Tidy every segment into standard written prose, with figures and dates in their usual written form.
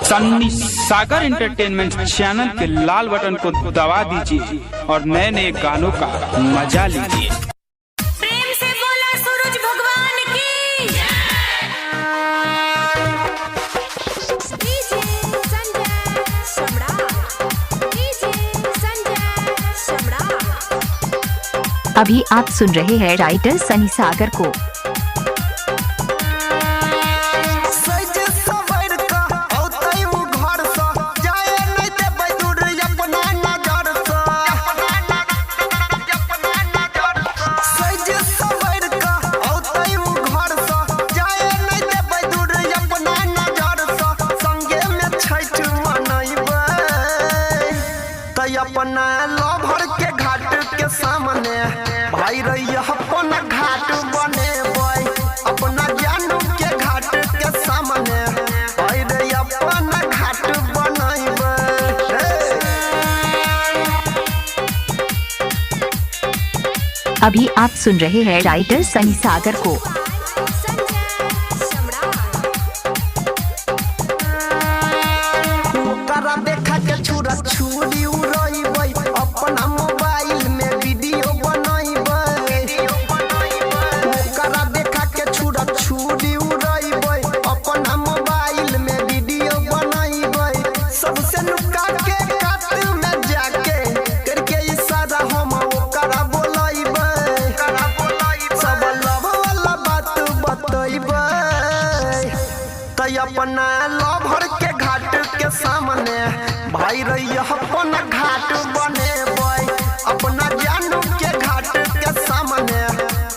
सन्नी सागर entertainment channel के लाल button को दबा दीजिए और नए नए गानों का मजा लीजिए। प्रेम से बोला सूरज भगवान की डीजे संजय सम्राट, डीजे संजय सम्राट। अभी आप सुन रहे हैं राइटर सनी सागर को। अपना लभर के घाट के सामने भाई रही अपना घाट बने बोई, अपना जानू के घाट के सामने भाई रही अपना घाट बनाइबे। अभी आप सुन रहे हैं राइटर सनी सागर को। देखा के छुरा छुरी उड़ाइबे, अपना मोबाइल में वीडियो बनाइबे। ओकरा देखा के छुरा छुरी उड़ाइबे, अपना मोबाइल में वीडियो बनाइबे। सबसे लुका के काट में जाके करके इशारा हम ओकरा बोलाइबे। सब लव वाला बात बतइबे, त अपना लभर के घाट के सामने भाई रही अपना घाट बने बोई, अपना जानू के घाट के सामने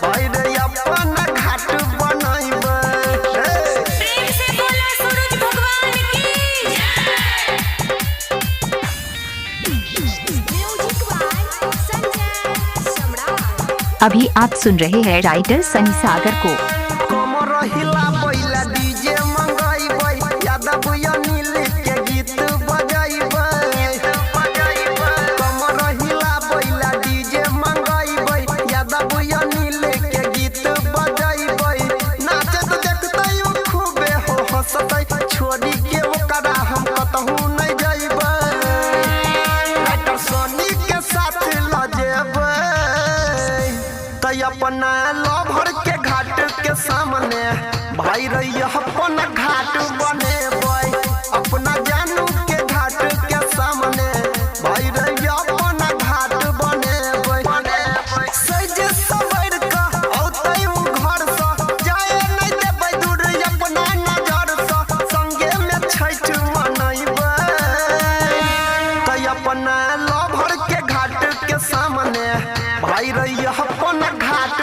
भाई रही अपना घाट बनाइबे। प्रेम से बोला सूरज भगवान की म्यूजिक बाय संजय सम्राट। अभी आप सुन रहे हैं राइटर सनी सागर को। कमर हिला बैला डीजे मंगाइबे, यादव अनिल के गीत बजाइबे। कमर हिला बैला डीजे मंगाइबे, यादव अनिल के गीत बजाइबे। नाचत देखतै उ खूबे हो हंसतै, छोड़ी के ओकरा हम कतहु नहीं जाइबे। राइटर सनी के साथ ल जेबै, त अपना लभर के घाट के सामने भाई रही अपना घाट बने बोई, अपना जानू के घाट के सामने भाई रही अपना घाट बने बोई। सज सवर का औतै उ घर सा जाए नहीं देबै दूर अपना नजर सा, संगे में छठ मनइबे। त अपना लभर के घाट के सामने भाई रही अपना घाट